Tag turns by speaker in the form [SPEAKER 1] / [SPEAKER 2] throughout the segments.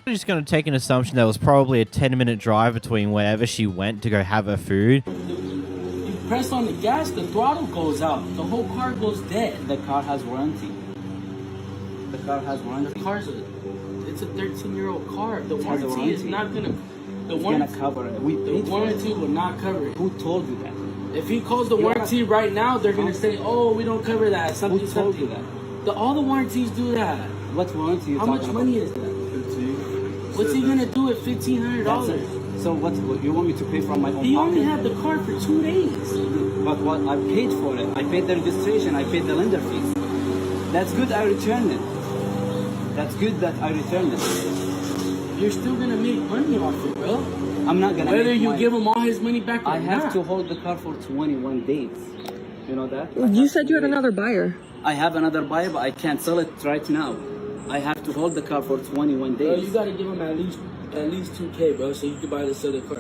[SPEAKER 1] I'm just going to take an assumption that was probably a 10-minute drive between wherever she went to go have her food.
[SPEAKER 2] You press on the gas, the throttle goes out. The whole car goes dead.
[SPEAKER 3] The car has warranty. The car has warranty.
[SPEAKER 2] It's a 13-year-old car. The warranty is not gonna.
[SPEAKER 3] It's gonna cover it.
[SPEAKER 2] The warranty will not cover it.
[SPEAKER 3] Who told you that?
[SPEAKER 2] If he calls the warranty right now, they're gonna say, "Oh, we don't cover that."
[SPEAKER 3] Who told you that?
[SPEAKER 2] All the warranties do that.
[SPEAKER 3] What warranty?
[SPEAKER 2] How much money is that?
[SPEAKER 3] 15.
[SPEAKER 2] What's he gonna do with $1,500?
[SPEAKER 3] So what? You want me to pay from my own pocket?
[SPEAKER 2] He only had the car for 2 days.
[SPEAKER 3] But what? I paid for it. I paid the registration. I paid the lender fees. That's good. I returned it. That's good that I returned it.
[SPEAKER 2] You're still gonna make money off it, bro.
[SPEAKER 3] I'm not gonna.
[SPEAKER 2] Whether you give him all his money back or not.
[SPEAKER 3] I have to hold the car for 21 days. You know that?
[SPEAKER 4] You said you had another buyer.
[SPEAKER 3] I have another buyer, but I can't sell it right now. I have to hold the car for 21 days.
[SPEAKER 2] Bro, you gotta give him at least 2K, bro, so you can buy this other car,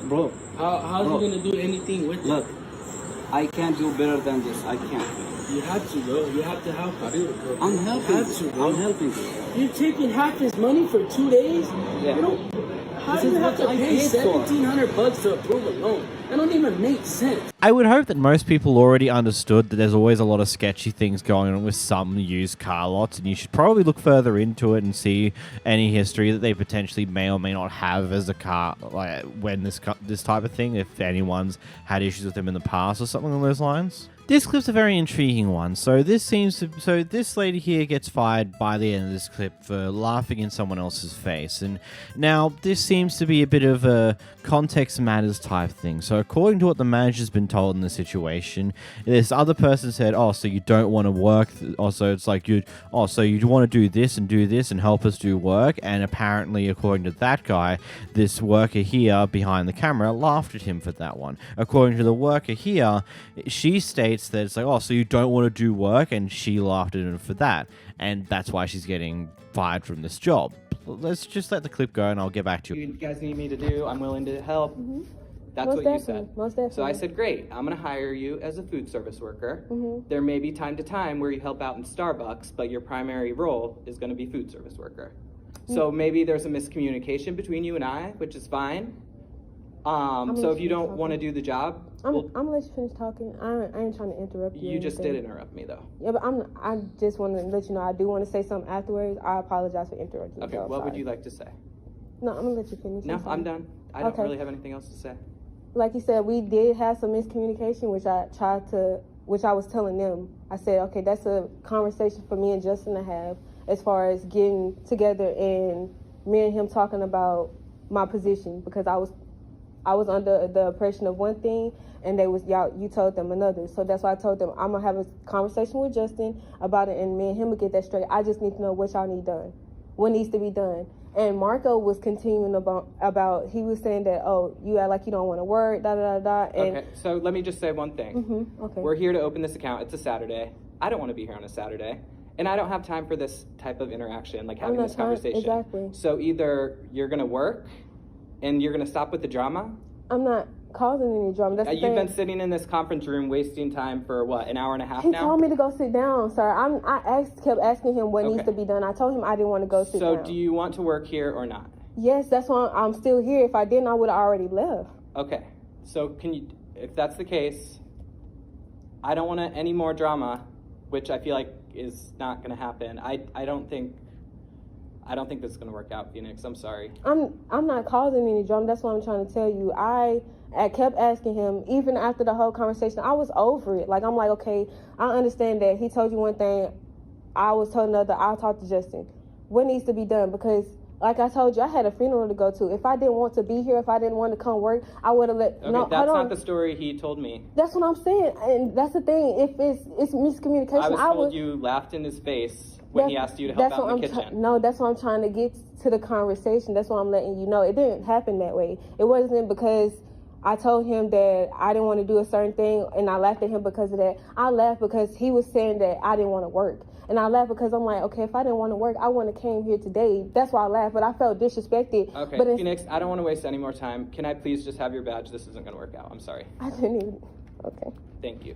[SPEAKER 2] bro. How's he gonna do anything with it?
[SPEAKER 3] Look, I can't do better than this. I can't.
[SPEAKER 2] You have to, bro. You have to help him.
[SPEAKER 3] I'm helping.
[SPEAKER 2] You have to, bro.
[SPEAKER 3] I'm helping you.
[SPEAKER 2] You're taking half his money for 2 days?
[SPEAKER 3] Yeah.
[SPEAKER 2] How do you have to pay $1,700 to approve a loan? That don't even make sense.
[SPEAKER 1] I would hope that most people already understood that there's always a lot of sketchy things going on with some used car lots, and you should probably look further into it and see any history that they potentially may or may not have as a car, like when this type of thing, if anyone's had issues with them in the past or something along those lines. This clip's a very intriguing one. So this lady here gets fired by the end of this clip for laughing in someone else's face. And now this seems to be a bit of a context matters type thing. So according to what the manager's been told in the situation, this other person said, "Oh, so you don't want to work? Also, it's like so you want to do this and help us do work?" And apparently, according to that guy, this worker here behind the camera laughed at him for that one. According to the worker here, she states that it's like, "Oh, so you don't want to do work," and she laughed at him for that, and that's why she's getting fired from this job. Let's just let the clip go, and I'll get back to you.
[SPEAKER 5] You guys need me to do, I'm willing to help.
[SPEAKER 4] Mm-hmm.
[SPEAKER 5] That's
[SPEAKER 4] Most
[SPEAKER 5] what
[SPEAKER 4] definitely.
[SPEAKER 5] you said.
[SPEAKER 4] Most definitely.
[SPEAKER 5] So I said, great, I'm gonna hire you as a food service worker.
[SPEAKER 4] Mm-hmm.
[SPEAKER 5] There may be time to time where you help out in Starbucks, but your primary role is gonna be food service worker. So maybe there's a miscommunication between you and I, which is fine. So if you don't want to do the job,
[SPEAKER 4] I'm gonna let you finish talking. I ain't trying to interrupt you.
[SPEAKER 5] You just did interrupt me though.
[SPEAKER 4] Yeah, but I just want to let you know I do want to say something afterwards. I apologize for interrupting.
[SPEAKER 5] Okay, what would you like to say?
[SPEAKER 4] No, I'm gonna let you finish.
[SPEAKER 5] No, I'm done. I don't really have anything else to say.
[SPEAKER 4] Like you said, we did have some miscommunication, which I was telling them. I said, okay, that's a conversation for me and Justin to have as far as getting together and me and him talking about my position, because I was under the impression of one thing, and you told them another. So that's why I told them I'm gonna have a conversation with Justin about it, and me and him will get that straight. I just need to know what y'all need done, what needs to be done. And Marco was continuing about he was saying that, oh, you act like you don't want to work, da da da da. And
[SPEAKER 5] okay, so let me just say one thing.
[SPEAKER 4] Mm-hmm, okay.
[SPEAKER 5] We're here to open this account. It's a Saturday. I don't want to be here on a Saturday. And I don't have time for this type of interaction, like having this conversation.
[SPEAKER 4] Exactly.
[SPEAKER 5] So either you're going to work and you're going to stop with the drama.
[SPEAKER 4] I'm not causing any drama. That's the
[SPEAKER 5] You've
[SPEAKER 4] thing.
[SPEAKER 5] been sitting in this conference room wasting time for what, an hour and a half
[SPEAKER 4] He
[SPEAKER 5] now?
[SPEAKER 4] told me to go sit down, sir. I kept asking him what needs to be done. I told him I didn't want to go sit down.
[SPEAKER 5] So do you want to work here or not?
[SPEAKER 4] Yes, that's why I'm still here. If I didn't, I would have already left.
[SPEAKER 5] Okay. So if that's the case, I don't want any more drama, which I feel like is not going to happen. I don't think this is going to work out, Phoenix. I'm sorry. I'm not causing any drama. That's what I'm trying to tell you. I kept asking him, even after the whole conversation, I was over it. Like, I'm like, okay, I understand that he told you one thing, I was told another. I'll talk to Justin. What needs to be done? Because, like I told you, I had a funeral to go to. If I didn't want to be here, if I didn't want to come work, I would have let... Okay, that's not the story he told me.
[SPEAKER 4] That's what I'm saying. And that's the thing. If it's miscommunication...
[SPEAKER 5] I was told you laughed in his face when he asked you to help out in the kitchen.
[SPEAKER 4] No, that's what I'm trying to get to the conversation. That's what I'm letting you know. It didn't happen that way. It wasn't because I told him that I didn't want to do a certain thing and I laughed at him because of that. I laughed because he was saying that I didn't want to work. And I laughed because I'm like, okay, if I didn't want to work, I wouldn't have came here today. That's why I laughed, but I felt disrespected.
[SPEAKER 5] Okay,
[SPEAKER 4] but
[SPEAKER 5] Phoenix, I don't want to waste any more time. Can I please just have your badge? This isn't going to work out. I'm sorry.
[SPEAKER 4] I didn't even... Okay.
[SPEAKER 5] Thank you.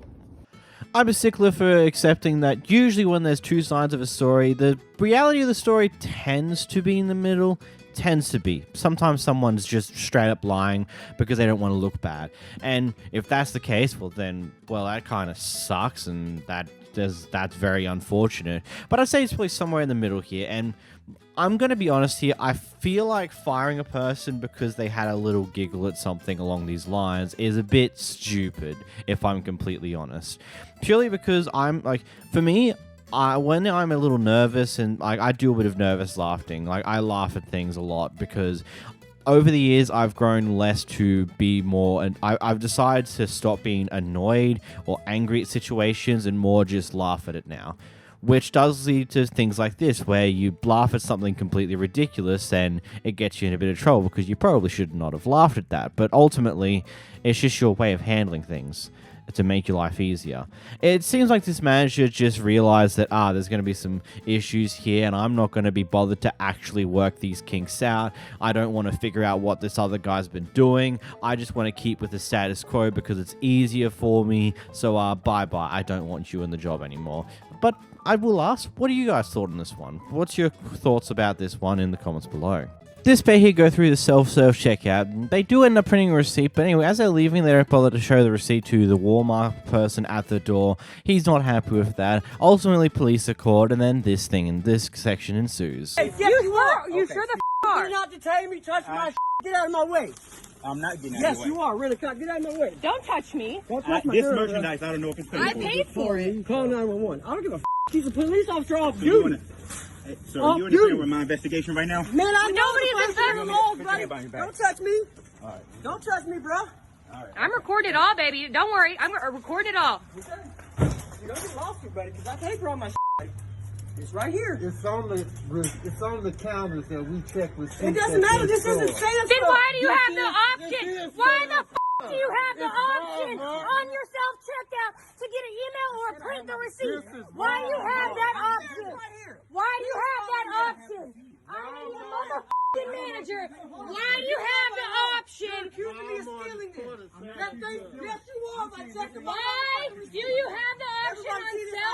[SPEAKER 1] I'm a stickler for accepting that usually when there's two sides of a story, the reality of the story tends to be in the middle. tends to be. Sometimes someone's just straight up lying because they don't want to look bad. And if that's the case, well, that kind of sucks, and that's very unfortunate. But I'd say it's probably somewhere in the middle here. And I'm going to be honest here. I feel like firing a person because they had a little giggle at something along these lines is a bit stupid, if I'm completely honest. Purely because for me, when I'm a little nervous, and I do a bit of nervous laughing, I laugh at things a lot because over the years I've grown less to be more, and I've decided to stop being annoyed or angry at situations and more just laugh at it now. Which does lead to things like this, where you laugh at something completely ridiculous and it gets you in a bit of trouble because you probably should not have laughed at that. But ultimately, it's just your way of handling things to make your life easier. It seems like this manager just realized that, there's going to be some issues here and I'm not going to be bothered to actually work these kinks out. I don't want to figure out what this other guy's been doing. I just want to keep with the status quo because it's easier for me. So, bye-bye. I don't want you in the job anymore. But I will ask, what do you guys thought on this one? What's your thoughts about this one in the comments below? This bit here, go through the self-serve checkout. They do end up printing a receipt, but anyway, as they're leaving, they don't bother to show the receipt to the Walmart person at the door. He's not happy with that. Ultimately, police are called, and then this thing in this section ensues.
[SPEAKER 6] Hey, yes, you are.
[SPEAKER 7] You sure the are?
[SPEAKER 6] You're not detaining me, touch my Get out of my way.
[SPEAKER 8] I'm not getting out
[SPEAKER 6] Yes,
[SPEAKER 8] of the way.
[SPEAKER 6] you are. Really, get out of my way.
[SPEAKER 7] Don't touch me.
[SPEAKER 6] Don't touch my
[SPEAKER 8] This
[SPEAKER 6] girl,
[SPEAKER 8] merchandise, I don't know if it's paid
[SPEAKER 7] I
[SPEAKER 8] for.
[SPEAKER 7] paid for it.
[SPEAKER 6] Call 911. I don't give a She's a police officer off
[SPEAKER 8] So you
[SPEAKER 6] duty.
[SPEAKER 8] so are you interfering with my investigation right now?
[SPEAKER 6] Man, I know
[SPEAKER 7] Nobody's
[SPEAKER 6] the
[SPEAKER 7] interfering.
[SPEAKER 6] laws,
[SPEAKER 8] Put your
[SPEAKER 6] buddy.
[SPEAKER 8] hand behind your back.
[SPEAKER 6] Don't touch me.
[SPEAKER 8] All right.
[SPEAKER 6] Don't touch me, bro.
[SPEAKER 8] All right.
[SPEAKER 7] I'm recording it all, baby. Don't worry. I'm recording it all.
[SPEAKER 6] You don't get lost here, buddy, because I paid for all my It's right here.
[SPEAKER 9] It's on the counters that we check receipts.
[SPEAKER 6] It doesn't matter. This isn't saying
[SPEAKER 7] Then why do you have the
[SPEAKER 9] This
[SPEAKER 7] option?
[SPEAKER 9] is
[SPEAKER 7] Why
[SPEAKER 9] fine.
[SPEAKER 7] the f do you have the
[SPEAKER 9] It's
[SPEAKER 7] option
[SPEAKER 9] wrong,
[SPEAKER 7] on your self-checkout to get an email or print the receipt?
[SPEAKER 9] This is
[SPEAKER 7] Why do you
[SPEAKER 9] wrong.
[SPEAKER 7] have that option?
[SPEAKER 6] right here.
[SPEAKER 7] Why do you have that option? I'm the motherfucking manager. Why do you have the option?
[SPEAKER 6] Accusing me of stealing this. Yes, you are. By checking my
[SPEAKER 7] Why do you have the option on
[SPEAKER 6] I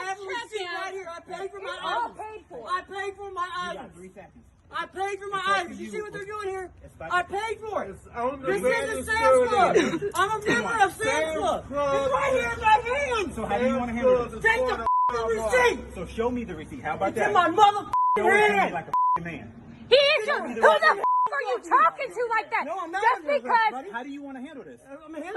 [SPEAKER 6] have a receipt right here.
[SPEAKER 7] self-checkout?
[SPEAKER 6] I paid for my
[SPEAKER 7] It's all
[SPEAKER 6] items.
[SPEAKER 7] paid for.
[SPEAKER 6] I paid for my items.
[SPEAKER 8] 3 seconds.
[SPEAKER 6] I paid for my items. You see what they're doing here? I paid for it.
[SPEAKER 9] It's on the
[SPEAKER 6] This isn't
[SPEAKER 9] register
[SPEAKER 6] Sam's Club.
[SPEAKER 9] that-
[SPEAKER 6] I'm a member of Sam's Club. It's right here in my hand.
[SPEAKER 8] So how do you want to handle this?
[SPEAKER 6] Take the receipt.
[SPEAKER 8] So show me the receipt. How about
[SPEAKER 6] It's
[SPEAKER 8] that?
[SPEAKER 6] in my motherfucking
[SPEAKER 8] Show it to me
[SPEAKER 6] hand.
[SPEAKER 8] like a man.
[SPEAKER 7] He is your, who the f are you talking to like that?
[SPEAKER 6] No, I'm not
[SPEAKER 7] Just
[SPEAKER 6] under arrest,
[SPEAKER 7] because,
[SPEAKER 6] buddy.
[SPEAKER 8] How do you want to handle this?
[SPEAKER 6] I'm a
[SPEAKER 7] who the f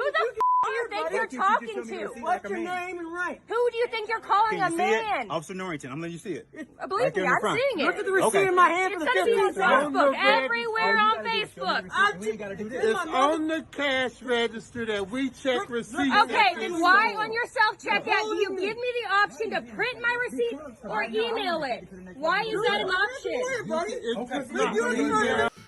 [SPEAKER 7] do you think you're
[SPEAKER 8] Can't you just
[SPEAKER 7] talking
[SPEAKER 8] show me the
[SPEAKER 7] to?
[SPEAKER 8] receipt?
[SPEAKER 6] What's
[SPEAKER 8] like a
[SPEAKER 6] your
[SPEAKER 8] man.
[SPEAKER 6] name and rank?
[SPEAKER 7] Who do you think you're calling
[SPEAKER 8] Can
[SPEAKER 7] a
[SPEAKER 8] you see it?
[SPEAKER 7] man?
[SPEAKER 8] Officer Norrington, I'm letting you see it.
[SPEAKER 7] Believe
[SPEAKER 8] there
[SPEAKER 7] me,
[SPEAKER 8] in the
[SPEAKER 7] I'm
[SPEAKER 8] front.
[SPEAKER 7] seeing
[SPEAKER 6] Look at the
[SPEAKER 7] it.
[SPEAKER 6] receipt
[SPEAKER 8] Okay.
[SPEAKER 6] in my hand
[SPEAKER 7] It's
[SPEAKER 6] for the
[SPEAKER 7] gonna be on
[SPEAKER 6] 15th time.
[SPEAKER 7] Facebook,
[SPEAKER 9] All
[SPEAKER 7] everywhere on Facebook.
[SPEAKER 8] We ain't got to do this.
[SPEAKER 9] It's on the cash register that we check receipts.
[SPEAKER 7] Okay, then why on your self-checkout do you give me the option to print my receipt or email it? Why is that an option?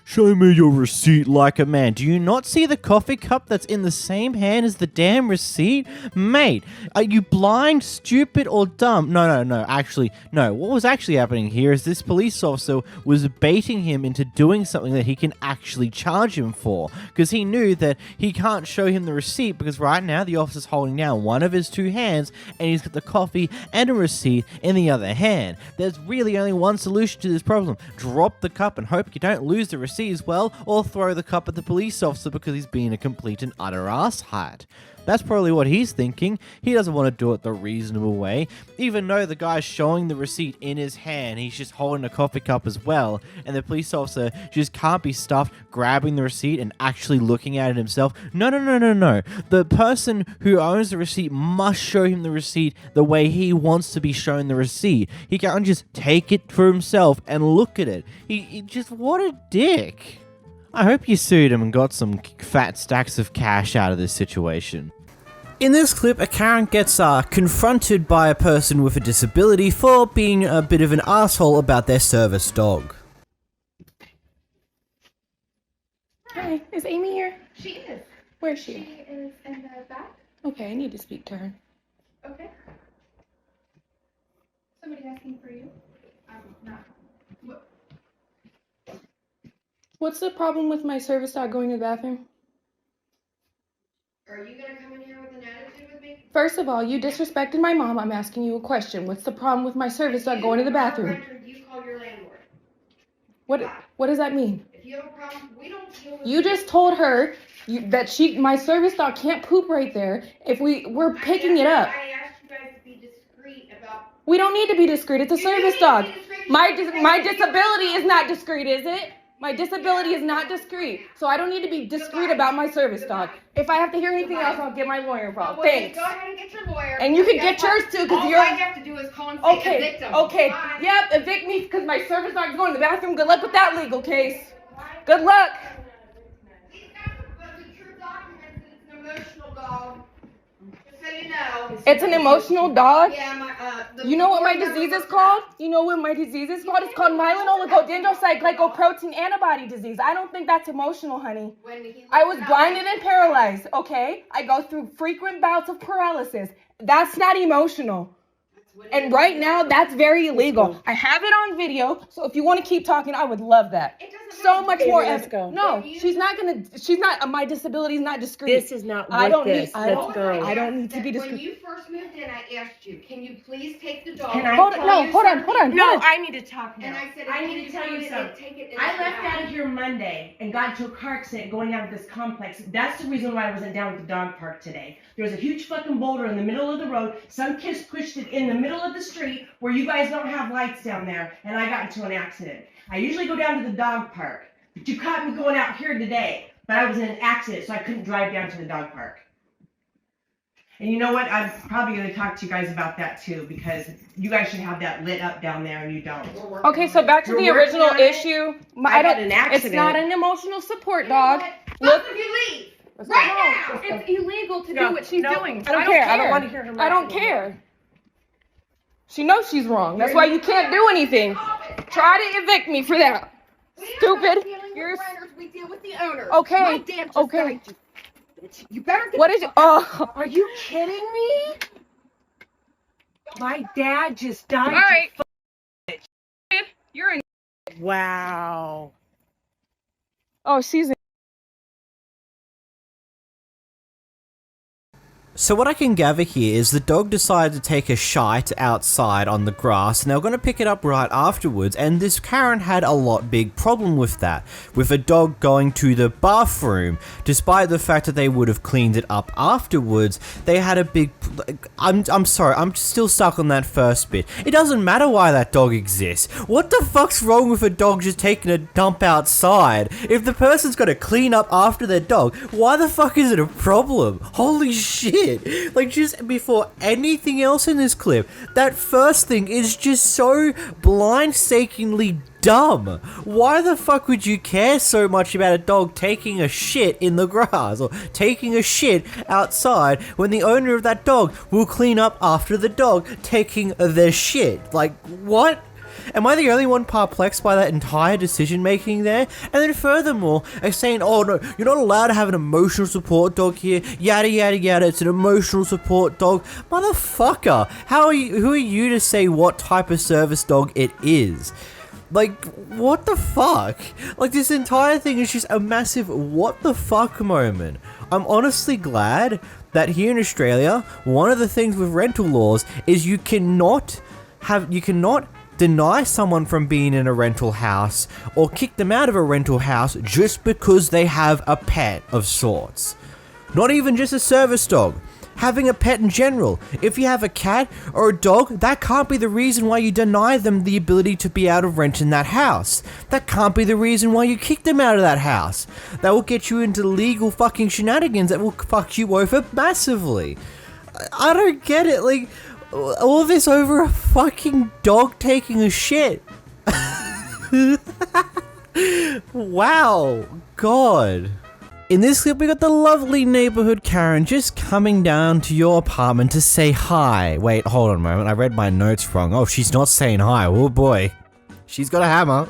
[SPEAKER 1] Show me your receipt like a man. Do you not see the coffee cup that's in the same hand as the damn receipt? Mate, are you blind, stupid, or dumb? No. Actually, no. What was actually happening here is this police officer was baiting him into doing something that he can actually charge him for. Because he knew that he can't show him the receipt because right now the officer's holding down one of his 2 hands and he's got the coffee and a receipt in the other hand. There's really only one solution to this problem. Drop the cup and hope you don't lose the receipt as well, or throw the cup at the police officer because he's being a complete and utter asshat. That's probably what he's thinking. He doesn't want to do it the reasonable way. Even though the guy's showing the receipt in his hand, he's just holding a coffee cup as well, and the police officer just can't be stuffed grabbing the receipt and actually looking at it himself. No. The person who owns the receipt must show him the receipt the way he wants to be shown the receipt. He can't just take it for himself and look at it. He just, what a dick. I hope you sued him and got some fat stacks of cash out of this situation. In this clip, a Karen gets confronted by a person with a disability for being a bit of an asshole about their service dog.
[SPEAKER 10] Hi, is Amy here?
[SPEAKER 11] She is.
[SPEAKER 10] Where is she?
[SPEAKER 11] She is in the back.
[SPEAKER 10] Okay, I need to speak to her.
[SPEAKER 11] Okay. Somebody asking for you? Not. What?
[SPEAKER 10] What's the problem with my service dog going to the bathroom?
[SPEAKER 11] Are you gonna come in here with an attitude with me?
[SPEAKER 10] First of all, you disrespected my mom. I'm asking you a question. What's the problem with my service dog going to the bathroom?
[SPEAKER 11] You call your landlord.
[SPEAKER 10] What does that mean?
[SPEAKER 11] If you have a problem, we don't deal with
[SPEAKER 10] You just told her that my service dog can't poop right there if we're picking it up.
[SPEAKER 11] I asked you guys to be discreet about.
[SPEAKER 10] We don't need to be discreet. It's a service dog. My disability is not discreet, is it? My disability is not discreet. So I don't need to be discreet about my service dog. If I have to hear anything else, I'll get my lawyer involved. Thanks.
[SPEAKER 11] Go ahead and get your lawyer.
[SPEAKER 10] And you can get yours too, because
[SPEAKER 11] all I have to do is call and say evict them.
[SPEAKER 10] Okay.
[SPEAKER 11] Bye.
[SPEAKER 10] Yep, evict me because my service dog is going to the bathroom. Good luck with that legal case. Good luck.
[SPEAKER 11] He's got the true documents that it's an emotional dog. Just so you know.
[SPEAKER 10] It's an emotional dog?
[SPEAKER 11] Yeah,
[SPEAKER 10] You know what my disease is called? You know what my disease is called? It's called myelin-oligodendrocyte-glycoprotein antibody disease. I don't think that's emotional, honey. I was blinded and paralyzed, okay? I go through frequent bouts of paralysis. That's not emotional. And right now, that's very illegal. I have it on video, so if you want to keep talking, I would love that. So much more.
[SPEAKER 12] Let's go.
[SPEAKER 10] No, my disability is not discreet.
[SPEAKER 12] This is not worth this. Let's go.
[SPEAKER 10] I don't need to be discreet.
[SPEAKER 11] When you first moved in, I asked you, can you please take the dog?
[SPEAKER 10] Hold on.
[SPEAKER 12] No, I need to talk now.
[SPEAKER 11] And I said,
[SPEAKER 12] I need to tell you something. I left out of here Monday and got into a car accident going down to this complex. That's the reason why I wasn't down at the dog park today. There was a huge fucking boulder in the middle of the road. Some kids pushed it in the middle of the street where you guys don't have lights down there, and I got into an accident. I usually go down to the dog park, but you caught me going out here today. But I was in an accident, so I couldn't drive down to the dog park. And you know what? I'm probably going to talk to you guys about that too, because you guys should have that lit up down there, and you don't.
[SPEAKER 10] Okay, so back to the original issue.
[SPEAKER 12] I got an accident.
[SPEAKER 10] It's not an emotional support dog.
[SPEAKER 11] Look, if you leave.
[SPEAKER 10] Right now. It's illegal to do what she's doing. I don't care. I don't want to hear her. I don't care. She knows she's wrong. That's why you can't do anything. Try to evict me for that. Stupid.
[SPEAKER 11] We deal with the owner.
[SPEAKER 10] Okay.
[SPEAKER 11] My dad just died. You better get.
[SPEAKER 10] What is it? Oh.
[SPEAKER 12] Are you kidding me? My dad just died.
[SPEAKER 10] All right. You're in.
[SPEAKER 12] Wow.
[SPEAKER 10] Oh, she's in.
[SPEAKER 1] So what I can gather here is the dog decided to take a shite outside on the grass, and they were going to pick it up right afterwards, and this Karen had a lot big problem with that, with a dog going to the bathroom. Despite the fact that they would have cleaned it up afterwards, they had a big... I'm sorry, I'm still stuck on that first bit. It doesn't matter why that dog exists. What the fuck's wrong with a dog just taking a dump outside? If the person's got to clean up after their dog, why the fuck is it a problem? Holy shit. Like, just before anything else in this clip, that first thing is just so blindsidingly dumb. Why the fuck would you care so much about a dog taking a shit in the grass or taking a shit outside when the owner of that dog will clean up after the dog taking their shit? Like, what? Am I the only one perplexed by that entire decision making there? And then furthermore, they're saying, oh no, you're not allowed to have an emotional support dog here, yada yada yada, it's an emotional support dog. Motherfucker, who are you to say what type of service dog it is? Like, what the fuck? Like, this entire thing is just a massive what the fuck moment. I'm honestly glad that here in Australia, one of the things with rental laws is you cannot deny someone from being in a rental house or kick them out of a rental house just because they have a pet of sorts. Not even just a service dog. Having a pet in general. If you have a cat or a dog, that can't be the reason why you deny them the ability to be out of rent in that house. That can't be the reason why you kick them out of that house. That will get you into legal fucking shenanigans that will fuck you over massively. I don't get it, like... all this over a fucking dog taking a shit. Wow. God. In this clip, we got the lovely neighborhood Karen just coming down to your apartment to say hi. Wait, hold on a moment. I read my notes wrong. Oh, she's not saying hi. Oh boy. She's got a hammer.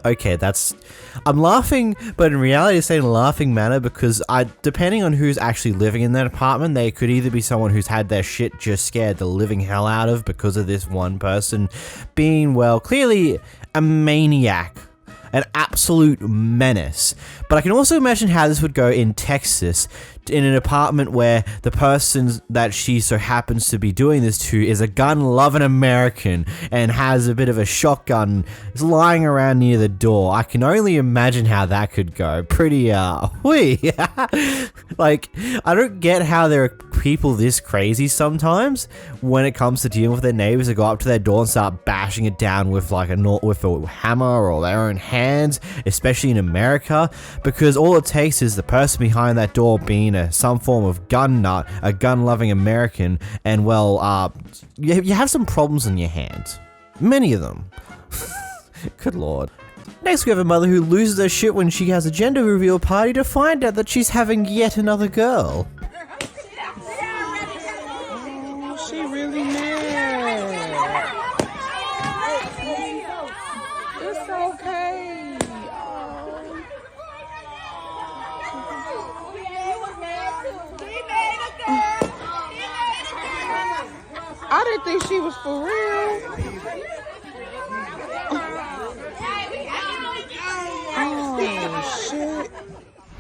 [SPEAKER 1] Okay, I'm laughing, but in reality it's in a laughing manner because depending on who's actually living in that apartment, they could either be someone who's had their shit just scared the living hell out of because of this one person being, well, clearly a maniac, an absolute menace. But I can also imagine how this would go in Texas, in an apartment where the person that she so happens to be doing this to is a gun-loving American and has a bit of a shotgun lying around near the door. I can only imagine how that could go. Pretty, like, I don't get how there are people this crazy sometimes when it comes to dealing with their neighbors that go up to their door and start bashing it down with like with a hammer or their own hands, especially in America, because all it takes is the person behind that door being some form of gun nut, a gun-loving American, and well, you have some problems in your hands. Many of them. Good lord. Next we have a mother who loses her shit when she has a gender reveal party to find out that she's having yet another girl.
[SPEAKER 6] Oh, she really mad. It's okay. I didn't think she was for real. Oh, shit.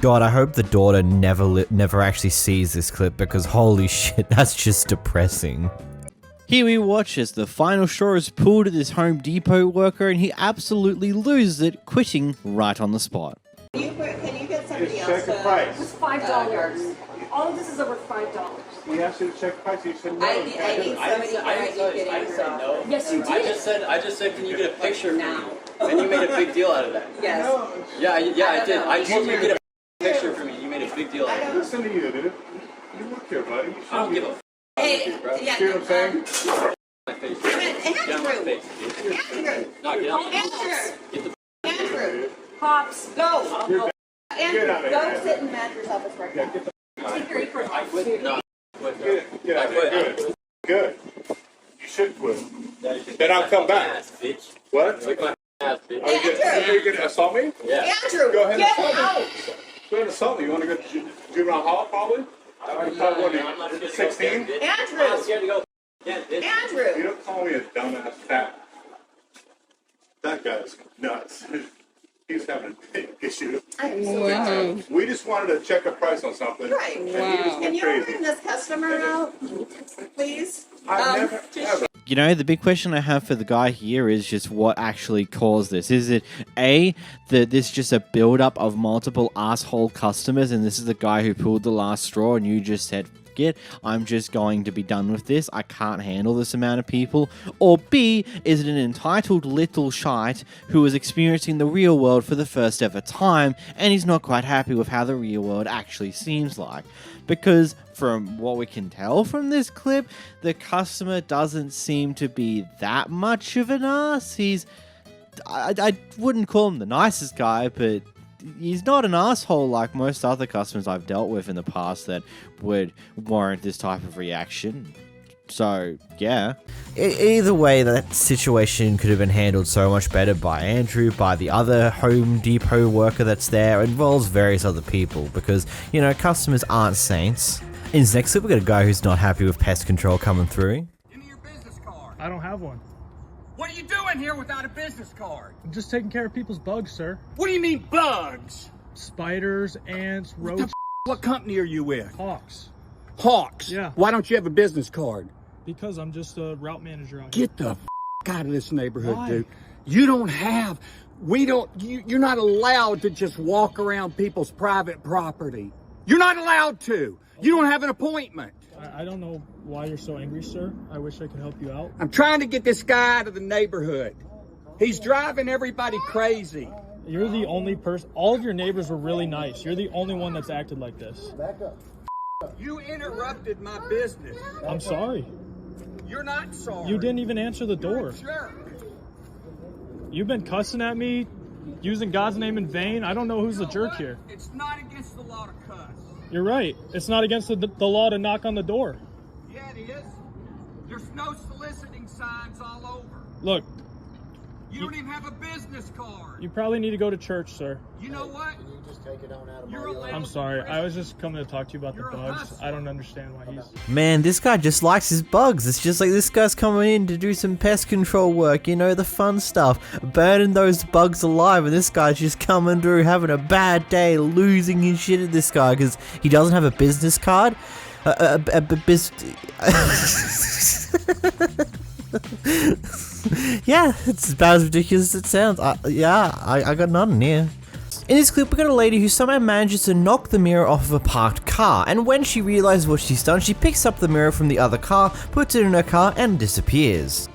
[SPEAKER 1] God, I hope the daughter never actually sees this clip because holy shit, that's just depressing. Here we watch as the final straw is pulled at this Home Depot worker and he absolutely loses it, quitting right on the spot.
[SPEAKER 13] Can you get somebody else?
[SPEAKER 9] Check the price.
[SPEAKER 13] It's $5. All of this is over $5.
[SPEAKER 9] We asked you to check the price. You said no.
[SPEAKER 13] I need somebody here. I need getting no. Yes, you did.
[SPEAKER 14] I just said, can you get a picture now? And you made a big deal out of that.
[SPEAKER 13] Yes.
[SPEAKER 14] Yeah, I did. I told you to get a picture for me. You made a big deal out of it.
[SPEAKER 9] Listen to you, dude. You look here, buddy. You
[SPEAKER 14] I don't give a
[SPEAKER 13] Hey, yeah.
[SPEAKER 9] See what I'm saying?
[SPEAKER 14] my face.
[SPEAKER 13] Andrew.
[SPEAKER 14] No, get out.
[SPEAKER 13] Andrew. Pops, go. Andrew,
[SPEAKER 9] out of
[SPEAKER 13] go
[SPEAKER 9] here.
[SPEAKER 13] sit in the manager's office right now. Take your apron off.
[SPEAKER 14] I quit. No.
[SPEAKER 9] Get out of here. Good. You should quit. Then I'll come back. What?
[SPEAKER 14] Lick my ass, bitch.
[SPEAKER 9] Are you going to assault me?
[SPEAKER 14] Yeah.
[SPEAKER 13] Andrew,
[SPEAKER 9] Go ahead and
[SPEAKER 13] get
[SPEAKER 9] assault me.
[SPEAKER 13] out.
[SPEAKER 9] Go ahead and assault me. You want to go to juvenile hall, probably?
[SPEAKER 14] I'm not scared
[SPEAKER 9] 16?
[SPEAKER 14] to go, bitch.
[SPEAKER 13] Andrew.
[SPEAKER 14] I'm scared to go. Yeah, bitch.
[SPEAKER 9] You
[SPEAKER 13] Andrew.
[SPEAKER 9] don't call me a dumbass fat. That guy's nuts. He's having a big issue.
[SPEAKER 13] I am so sorry.
[SPEAKER 9] We just wanted to check a price on something.
[SPEAKER 13] Right.
[SPEAKER 9] And he just
[SPEAKER 13] Can
[SPEAKER 9] went
[SPEAKER 13] you
[SPEAKER 9] crazy.
[SPEAKER 13] bring this customer out, please?
[SPEAKER 9] I've never, ever.
[SPEAKER 1] You know, the big question I have for the guy here is just what actually caused this. Is it A, that this just a build-up of multiple asshole customers and this is the guy who pulled the last straw and you just said, it, I'm just going to be done with this, I can't handle this amount of people? Or B, is it an entitled little shite who is experiencing the real world for the first ever time and he's not quite happy with how the real world actually seems like? Because from what we can tell from this clip, the customer doesn't seem to be that much of an ass. I wouldn't call him the nicest guy, but he's not an asshole like most other customers I've dealt with in the past that would warrant this type of reaction. So, yeah. Either way, that situation could have been handled so much better by Andrew, by the other Home Depot worker that's there. It involves various other people because, you know, customers aren't saints. In this next clip, we got a guy who's not happy with pest control coming through.
[SPEAKER 15] Give me your business card.
[SPEAKER 16] I don't have one.
[SPEAKER 15] What are you doing here without a business card?
[SPEAKER 16] I'm just taking care of people's bugs, sir.
[SPEAKER 15] What do you mean bugs?
[SPEAKER 16] Spiders, ants, roaches.
[SPEAKER 15] What company are you with?
[SPEAKER 16] Hawks.
[SPEAKER 15] Hawks?
[SPEAKER 16] Yeah.
[SPEAKER 15] Why don't you have a business card?
[SPEAKER 16] Because I'm just a route manager out here.
[SPEAKER 15] Get the out of this neighborhood,
[SPEAKER 16] Why?
[SPEAKER 15] dude. You don't have, you're not allowed to just walk around people's private property. You're not allowed to. You don't have an appointment.
[SPEAKER 16] I don't know why you're so angry, sir. I wish I could help you out.
[SPEAKER 15] I'm trying to get this guy out of the neighborhood. He's driving everybody crazy.
[SPEAKER 16] You're the only person. All of your neighbors were really nice. You're the only one that's acted like this.
[SPEAKER 15] Back up. You interrupted my business.
[SPEAKER 16] I'm sorry.
[SPEAKER 15] You're not sorry.
[SPEAKER 16] You didn't even answer the door.
[SPEAKER 15] You're a jerk.
[SPEAKER 16] You've been cussing at me, using God's name in vain. I don't know who's the jerk here.
[SPEAKER 15] It's not against the law to cuss.
[SPEAKER 16] You're right. It's not against the law to knock on the door.
[SPEAKER 15] Yeah, it is. There's no soliciting signs all over.
[SPEAKER 16] Look,
[SPEAKER 15] You don't even have a business card.
[SPEAKER 16] You probably need to go to church, sir.
[SPEAKER 15] You know what?
[SPEAKER 17] Can you just take it on out of
[SPEAKER 15] You're
[SPEAKER 17] my
[SPEAKER 16] I'm sorry. I was just coming to talk to you about the bugs. I don't understand why he's...
[SPEAKER 1] Man, this guy just likes his bugs. It's just like this guy's coming in to do some pest control work, you know, the fun stuff. Burning those bugs alive, and this guy's just coming through having a bad day, losing his shit at this guy because he doesn't have a business card. Yeah, it's about as ridiculous as it sounds. I got nothing here. In this clip, we got a lady who somehow manages to knock the mirror off of a parked car, and when she realizes what she's done, she picks up the mirror from the other car, puts it in her car, and disappears.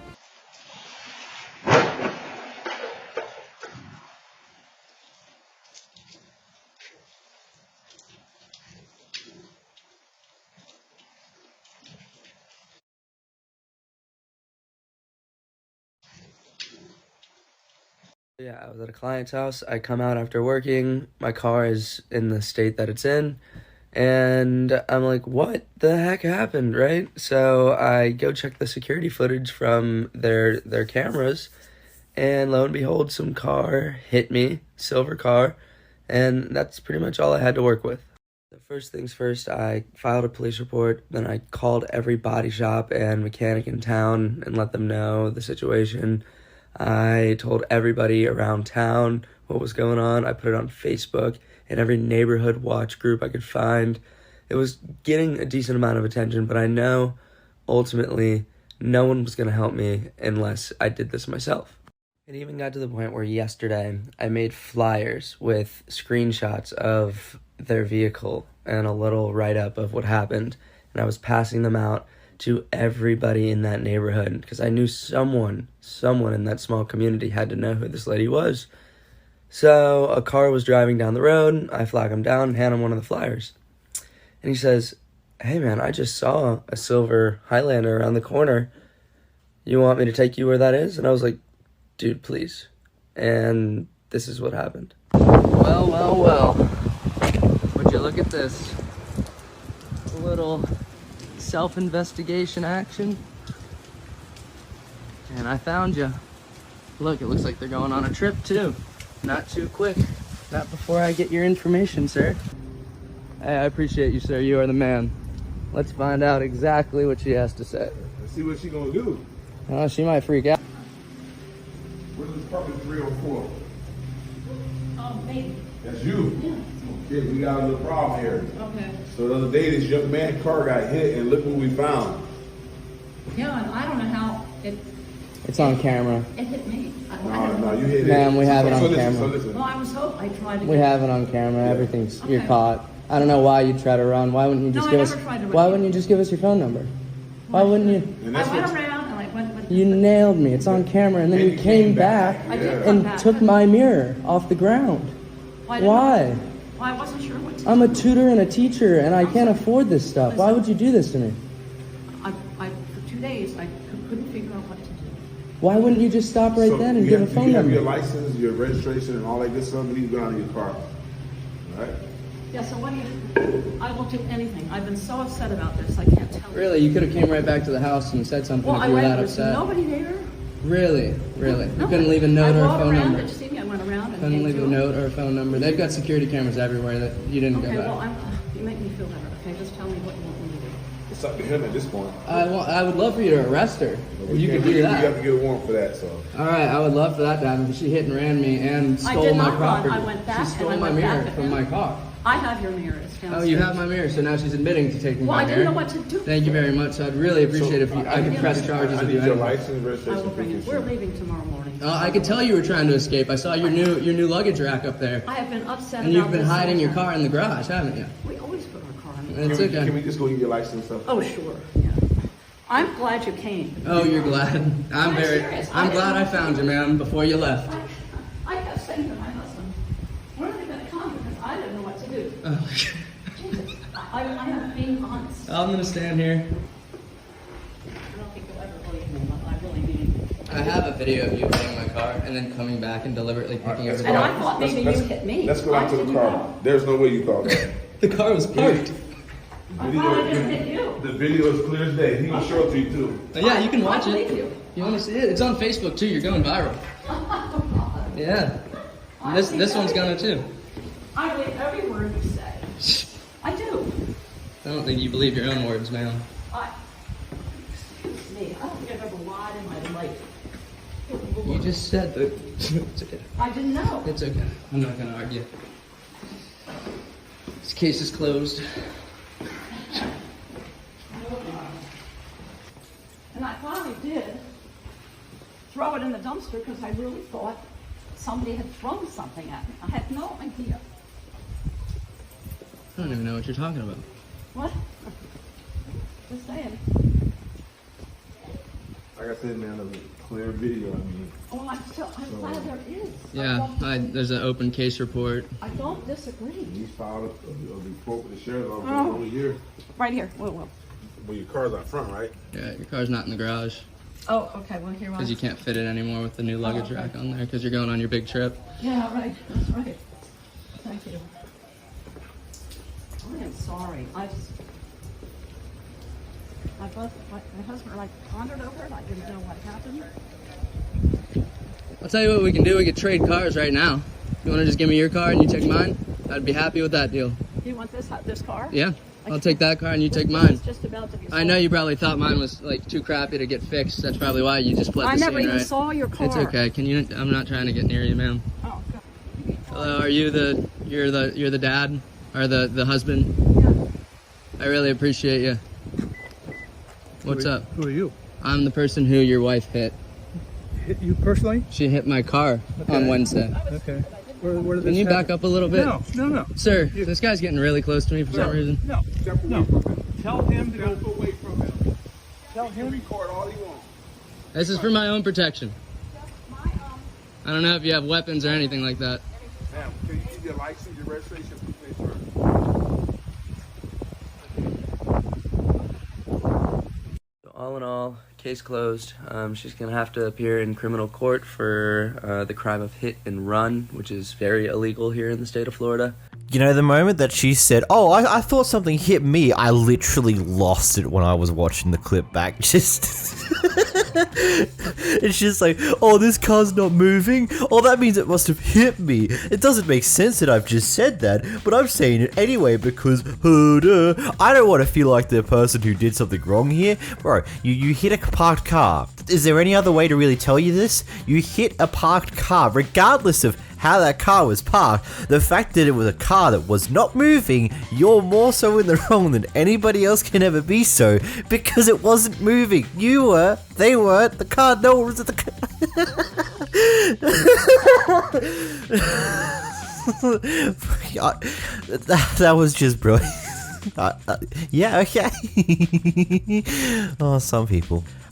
[SPEAKER 2] Yeah, I was at a client's house. I come out after working. My car is in the state that it's in. And I'm like, what the heck happened, right? So I go check the security footage from their cameras. And lo and behold, some car hit me, silver car. And that's pretty much all I had to work with. The first things first, I filed a police report. Then I called every body shop and mechanic in town and let them know the situation. I told everybody around town what was going on. I put it on Facebook and every neighborhood watch group I could find. It was getting a decent amount of attention, but I know ultimately no one was going to help me unless I did this myself. It even got to the point where yesterday I made flyers with screenshots of their vehicle and a little write-up of what happened, and I was passing them out to everybody in that neighborhood because I knew someone in that small community had to know who this lady was. So a car was driving down the road. I flag him down and hand him one of the flyers. And he says, hey man, I just saw a silver Highlander around the corner. You want me to take you where that is? And I was like, dude, please. And this is what happened. Well. Would you look at this? A little self-investigation action. And I found you. Look, it looks like they're going on a trip too. Not too quick. Not before I get your information, sir. Hey, I appreciate you, sir. You are the man. Let's find out exactly what she has to say.
[SPEAKER 9] Let's see what she gonna do.
[SPEAKER 2] She might freak out.
[SPEAKER 9] Where's this apartment 304?
[SPEAKER 13] Oh, maybe.
[SPEAKER 9] That's you?
[SPEAKER 13] Yeah.
[SPEAKER 9] Okay, we got a little problem here.
[SPEAKER 13] Okay.
[SPEAKER 9] So the other day, this young man's car got hit, and look what we found.
[SPEAKER 13] Yeah, and I don't know how
[SPEAKER 2] It's on camera.
[SPEAKER 13] it hit me.
[SPEAKER 9] No, you hit it.
[SPEAKER 2] Ma'am, we have it on camera.
[SPEAKER 13] Well, I was hoping I tried to
[SPEAKER 2] We have it on camera. Everything's you're caught. I don't know why you'd try to run. Why wouldn't you just give us? Why wouldn't you just give us your phone number? Why wouldn't you?
[SPEAKER 13] I went around and I went.
[SPEAKER 2] You nailed me. It's on camera, and then you came back
[SPEAKER 13] I did
[SPEAKER 2] and
[SPEAKER 13] come back.
[SPEAKER 2] took my mirror off the ground. Why?
[SPEAKER 13] Well, I wasn't sure what to do.
[SPEAKER 2] I'm a tutor and a teacher, and I can't afford this stuff. Why would you do this to me?
[SPEAKER 13] I for 2 days I couldn't figure out what to do.
[SPEAKER 2] Why wouldn't you just stop right then and give a phone
[SPEAKER 9] you have
[SPEAKER 2] number?
[SPEAKER 9] your license, your registration, and all that good stuff. We need to go out of your car. All right?
[SPEAKER 13] Yeah. So what do you? I will do anything. I've been so upset about this. I can't tell you.
[SPEAKER 2] Really, you could have came right back to the house and said something
[SPEAKER 13] Well,
[SPEAKER 2] if you were that
[SPEAKER 13] there was
[SPEAKER 2] upset.
[SPEAKER 13] nobody there.
[SPEAKER 2] Really?
[SPEAKER 13] No.
[SPEAKER 2] You couldn't leave a note or a phone
[SPEAKER 13] around,
[SPEAKER 2] number?
[SPEAKER 13] Did you see me? I went around and
[SPEAKER 2] Couldn't
[SPEAKER 13] came
[SPEAKER 2] leave a
[SPEAKER 13] to
[SPEAKER 2] note or a phone number. They've got security cameras everywhere that you didn't
[SPEAKER 13] Okay,
[SPEAKER 2] go back.
[SPEAKER 13] well, you make me feel better. Okay, just tell me what you want me to do.
[SPEAKER 9] It's up to him at this point.
[SPEAKER 2] I would love for you to arrest her. You could do
[SPEAKER 9] You
[SPEAKER 2] that.
[SPEAKER 9] have to get a warrant for that, so.
[SPEAKER 2] All right, I would love for that to happen because she hit and ran me and
[SPEAKER 13] I
[SPEAKER 2] stole
[SPEAKER 13] did
[SPEAKER 2] my
[SPEAKER 13] not run.
[SPEAKER 2] property.
[SPEAKER 13] I went back
[SPEAKER 2] She stole
[SPEAKER 13] and I
[SPEAKER 2] my
[SPEAKER 13] went
[SPEAKER 2] mirror
[SPEAKER 13] back
[SPEAKER 2] from my car.
[SPEAKER 13] I have your mirror. It's downstairs.
[SPEAKER 2] Oh, you have my mirror, so now she's admitting to taking
[SPEAKER 13] Well,
[SPEAKER 2] my
[SPEAKER 13] I
[SPEAKER 2] mirror.
[SPEAKER 13] didn't know what to do.
[SPEAKER 2] Thank you very much. I'd really appreciate if I could press charges
[SPEAKER 9] I
[SPEAKER 2] of
[SPEAKER 9] need
[SPEAKER 2] you.
[SPEAKER 9] your
[SPEAKER 2] anyway.
[SPEAKER 9] license,
[SPEAKER 13] I
[SPEAKER 9] registration.
[SPEAKER 13] will bring it. We're leaving tomorrow morning.
[SPEAKER 2] I could tell you were trying to escape. I saw your new luggage rack up there.
[SPEAKER 13] I have been upset
[SPEAKER 2] And
[SPEAKER 13] about
[SPEAKER 2] you've been
[SPEAKER 13] this
[SPEAKER 2] hiding your
[SPEAKER 13] whole
[SPEAKER 2] car in the garage, haven't you?
[SPEAKER 13] time. We always put our car in the
[SPEAKER 2] It's okay.
[SPEAKER 9] Can we just go get your license stuff?
[SPEAKER 13] Oh, sure. Yeah. I'm glad you came.
[SPEAKER 2] Oh, you're glad. I'm
[SPEAKER 13] serious.
[SPEAKER 2] I'm glad I found you, ma'am, before you left.
[SPEAKER 13] I kept saying to my husband, when are they going to come? Because I didn't know what to do.
[SPEAKER 2] Oh.
[SPEAKER 13] Jesus, I am being honest.
[SPEAKER 2] I'm gonna stand here.
[SPEAKER 13] I don't think you'll ever believe me, but I really mean it.
[SPEAKER 2] I have a video of you hitting my car and then coming back and deliberately picking everything
[SPEAKER 13] And
[SPEAKER 2] up.
[SPEAKER 13] I thought maybe you hit me.
[SPEAKER 9] Let's go out to the
[SPEAKER 13] didn't
[SPEAKER 9] car.
[SPEAKER 13] know.
[SPEAKER 9] There's no way you thought that.
[SPEAKER 2] The car was parked.
[SPEAKER 13] I thought I didn't hit you.
[SPEAKER 9] The video is clear as day. He gonna show it to you too.
[SPEAKER 2] Yeah, you can watch
[SPEAKER 13] I believe
[SPEAKER 2] it.
[SPEAKER 13] you.
[SPEAKER 2] You want to see it? It's on Facebook too. You're going viral. Yeah. And this one's gonna too.
[SPEAKER 13] I believe every word you say. I do.
[SPEAKER 2] I don't think you believe your own words, ma'am.
[SPEAKER 13] Excuse me. I don't think I've ever lied in my life.
[SPEAKER 2] You just said that. It's okay.
[SPEAKER 13] I didn't know.
[SPEAKER 2] It's okay. I'm not gonna argue. This case is closed.
[SPEAKER 13] And I finally did throw it in the dumpster because I really thought somebody had thrown something at me. I had no idea.
[SPEAKER 2] I don't even know what you're talking about.
[SPEAKER 13] What? Just saying.
[SPEAKER 9] Like I said, man, there's a clear video. I mean,
[SPEAKER 13] Oh, I'm glad there is.
[SPEAKER 2] Yeah, there's an open case report.
[SPEAKER 13] I don't disagree.
[SPEAKER 9] he's filed a report with the sheriff's office
[SPEAKER 13] Oh.
[SPEAKER 9] over here.
[SPEAKER 13] Right here. Whoa.
[SPEAKER 9] Well, your car's out front, right?
[SPEAKER 2] Yeah, your car's not in the garage
[SPEAKER 13] Oh, okay. Well, here I
[SPEAKER 2] because you can't fit it anymore with the new luggage
[SPEAKER 13] okay.
[SPEAKER 2] rack on there because you're going on your big trip.
[SPEAKER 13] Yeah, right. That's right. Thank you. I am sorry. My husband and I pondered over it. I didn't know what happened.
[SPEAKER 2] I'll tell you what we can do. We could trade cars right now. You want to just give me your car and you take mine? I'd be happy with that deal.
[SPEAKER 13] Do you want this car?
[SPEAKER 2] Yeah, I'll take that car and you take mine.
[SPEAKER 13] It's just about to be
[SPEAKER 2] I know you probably thought mine was like too crappy to get fixed. That's probably why you just fled the
[SPEAKER 13] I
[SPEAKER 2] scene,
[SPEAKER 13] never even
[SPEAKER 2] right?
[SPEAKER 13] saw your car.
[SPEAKER 2] It's okay. Can you? I'm not trying to get near you, ma'am.
[SPEAKER 13] Oh, God.
[SPEAKER 2] Hello. Are you you're the dad or the husband?
[SPEAKER 13] Yeah.
[SPEAKER 2] I really appreciate you. What's up?
[SPEAKER 8] Who are you?
[SPEAKER 2] I'm the person who your wife hit.
[SPEAKER 8] Hit you personally?
[SPEAKER 2] She hit my car on Wednesday.
[SPEAKER 8] Okay. Where did
[SPEAKER 2] Can
[SPEAKER 8] this
[SPEAKER 2] you back
[SPEAKER 8] happen?
[SPEAKER 2] up a little bit?
[SPEAKER 8] No.
[SPEAKER 2] Sir, this guy's getting really close to me for some reason.
[SPEAKER 8] No. Tell him to go away from him. Tell him to record all he wants.
[SPEAKER 2] This is for my own protection. I don't know if you have weapons or anything like that.
[SPEAKER 9] Ma'am, can you give your license, your registration, please, sir?
[SPEAKER 2] All in all, case closed. She's gonna have to appear in criminal court for the crime of hit and run, which is very illegal here in the state of Florida.
[SPEAKER 1] You know, the moment that she said, "Oh, I thought something hit me," I literally lost it when I was watching the clip back. It's just like, "Oh, this car's not moving. Oh, that means it must have hit me." It doesn't make sense that I've just said that, but I'm saying it anyway because I don't want to feel like the person who did something wrong here. Bro, you hit a parked car. Is there any other way to really tell you this? You hit a parked car, regardless of how that car was parked. The fact that it was a car that was not moving, you're more so in the wrong than anybody else can ever be so, because it wasn't moving. You were, they weren't, the car, no one was at the car. That was just brilliant. Yeah, okay. Oh, some people.